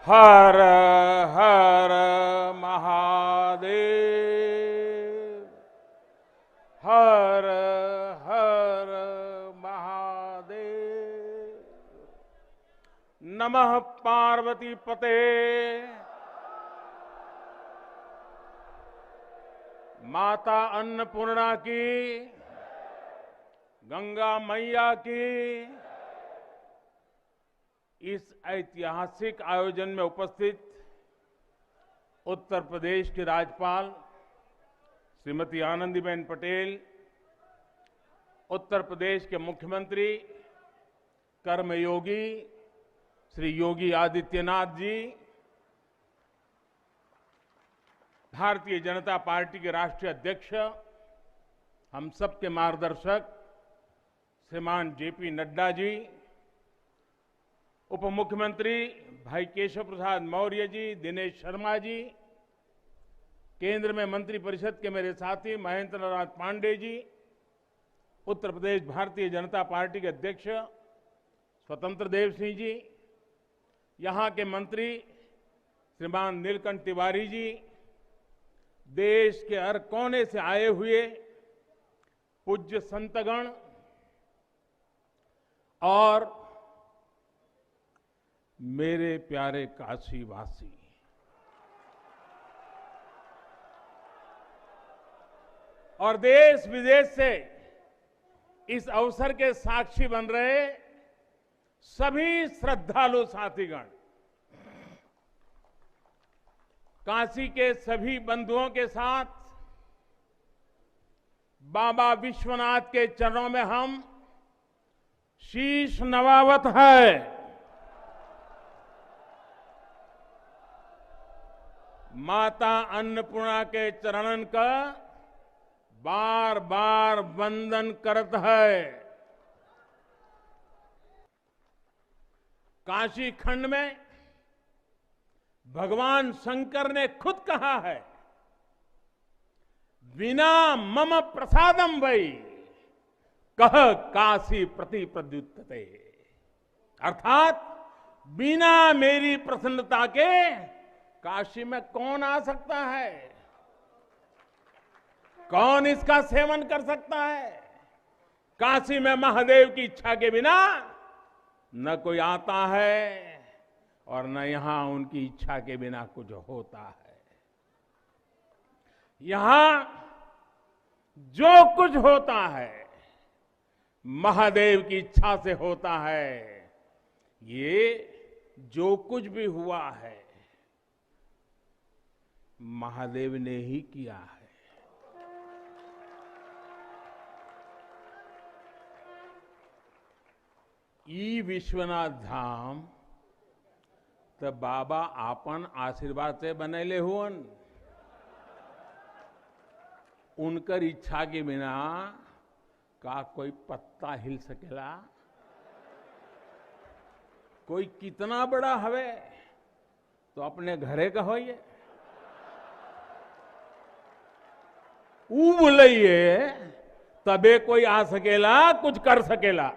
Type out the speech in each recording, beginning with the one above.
हर हर महादेव। हर हर महादेव। नमः पार्वती पते। माता अन्नपूर्णा की, गंगा मैया की। इस ऐतिहासिक आयोजन में उपस्थित उत्तर प्रदेश की राज्यपाल श्रीमती आनंदीबेन पटेल, उत्तर प्रदेश के मुख्यमंत्री कर्मयोगी श्री योगी आदित्यनाथ जी, भारतीय जनता पार्टी के राष्ट्रीय अध्यक्ष, हम सबके मार्गदर्शक श्रीमान जेपी नड्डा जी, उप मुख्यमंत्री भाई केशव प्रसाद मौर्य जी, दिनेश शर्मा जी, केंद्र में मंत्रिपरिषद के मेरे साथी महेंद्र नाथ पांडे जी, उत्तर प्रदेश भारतीय जनता पार्टी के अध्यक्ष स्वतंत्र देव सिंह जी, यहां के मंत्री श्रीमान नीलकंठ तिवारी जी, देश के हर कोने से आए हुए पूज्य संतगण और मेरे प्यारे काशीवासी, और देश विदेश से इस अवसर के साक्षी बन रहे सभी श्रद्धालु साथीगण, काशी के सभी बंधुओं के साथ बाबा विश्वनाथ के चरणों में हम शीश नवावत है। माता अन्नपूर्णा के चरणन का बार बार वंदन करत है। काशी खंड में भगवान शंकर ने खुद कहा है, बिना मम प्रसादम वै कह काशी प्रति प्रद्युत्ते, अर्थात बिना मेरी प्रसन्नता के काशी में कौन आ सकता है, कौन इसका सेवन कर सकता है। काशी में महादेव की इच्छा के बिना न कोई आता है और न यहां उनकी इच्छा के बिना कुछ होता है। यहां जो कुछ होता है महादेव की इच्छा से होता है। ये जो कुछ भी हुआ है महादेव ने ही किया है। ई विश्वनाथ धाम तो बाबा आपन आशीर्वाद से बनैले हुअन। उनकर इच्छा के बिना का कोई पत्ता हिल सकेला। कोई कितना बड़ा हवे तो अपने घरे का होइए, ऊ बोलिए तबे कोई आ सकेला, कुछ कर सकेला।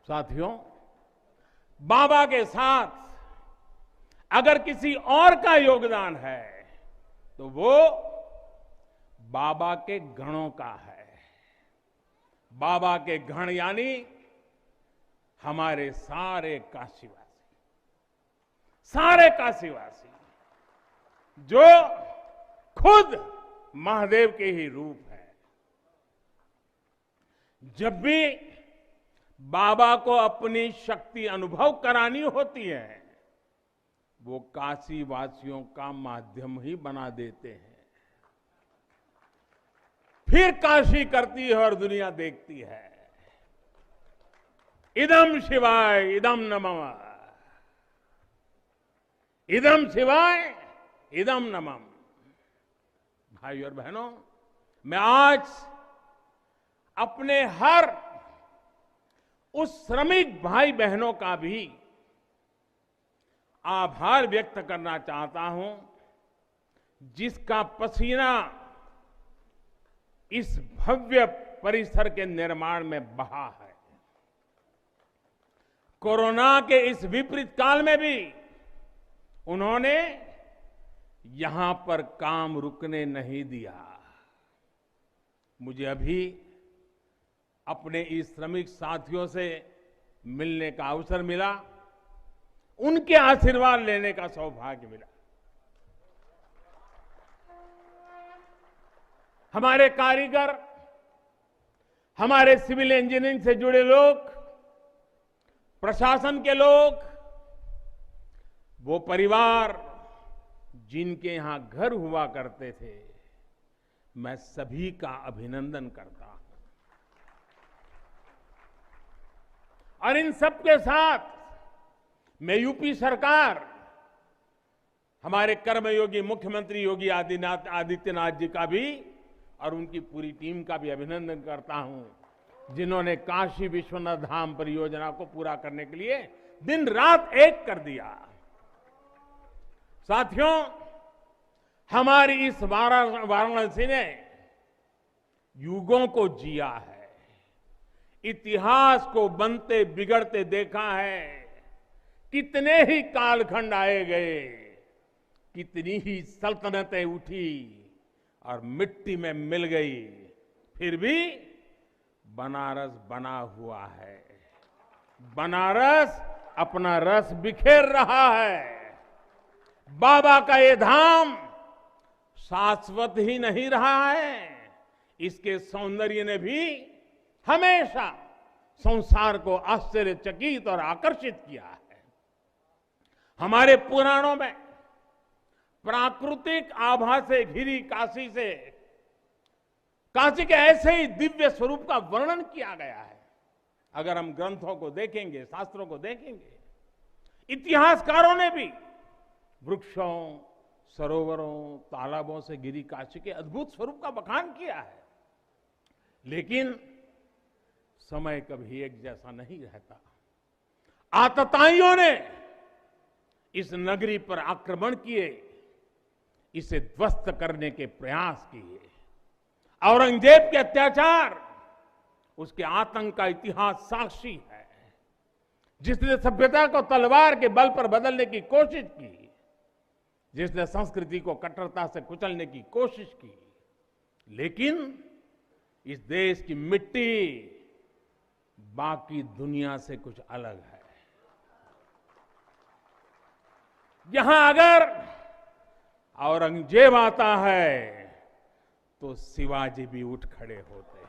साथियों, बाबा के साथ अगर किसी और का योगदान है तो वो बाबा के गणों का है। बाबा के गण यानी हमारे सारे काशीवासी जो खुद महादेव के ही रूप है। जब भी बाबा को अपनी शक्ति अनुभव करानी होती है, वो काशी वासियों का माध्यम ही बना देते हैं। फिर काशी करती है और दुनिया देखती है। इदम शिवाय इदम नमः, इदम शिवाय इदम नमः। भाई और बहनों, मैं आज अपने हर उस श्रमिक भाई बहनों का भी आभार व्यक्त करना चाहता हूं जिसका पसीना इस भव्य परिसर के निर्माण में बहा है। कोरोना के इस विपरीत काल में भी उन्होंने यहां पर काम रुकने नहीं दिया। मुझे अभी अपने इस श्रमिक साथियों से मिलने का अवसर मिला, उनके आशीर्वाद लेने का सौभाग्य मिला। हमारे कारीगर, हमारे सिविल इंजीनियरिंग से जुड़े लोग, प्रशासन के लोग, वो परिवार जिनके यहां घर हुआ करते थे, मैं सभी का अभिनंदन करता हूं। और इन सबके साथ मैं यूपी सरकार, हमारे कर्मयोगी मुख्यमंत्री योगी आदित्यनाथ जी का भी और उनकी पूरी टीम का भी अभिनंदन करता हूं, जिन्होंने काशी विश्वनाथ धाम परियोजना को पूरा करने के लिए दिन रात एक कर दिया। साथियों, हमारी इस वाराणसी ने युगों को जिया है, इतिहास को बनते बिगड़ते देखा है। कितने ही कालखंड आए गए, कितनी ही सल्तनतें उठी और मिट्टी में मिल गई, फिर भी बनारस बना हुआ है। बनारस अपना रस बिखेर रहा है। बाबा का ये धाम शाश्वत ही नहीं रहा है, इसके सौंदर्य ने भी हमेशा संसार को आश्चर्यचकित और आकर्षित किया है। हमारे पुराणों में प्राकृतिक आभा से घिरी काशी के ऐसे ही दिव्य स्वरूप का वर्णन किया गया है। अगर हम ग्रंथों को देखेंगे, शास्त्रों को देखेंगे, इतिहासकारों ने भी वृक्षों, सरोवरों, तालाबों से घिरी काशी के अद्भुत स्वरूप का बखान किया है। लेकिन समय कभी एक जैसा नहीं रहता। आतताइयों ने इस नगरी पर आक्रमण किए, इसे ध्वस्त करने के प्रयास किए। औरंगजेब के अत्याचार, उसके आतंक का इतिहास साक्षी है। जिसने सभ्यता को तलवार के बल पर बदलने की कोशिश की, जिसने संस्कृति को कट्टरता से कुचलने की कोशिश की, लेकिन इस देश की मिट्टी बाकी दुनिया से कुछ अलग है। यहां अगर औरंगजेब आता है तो शिवाजी भी उठ खड़े होते हैं।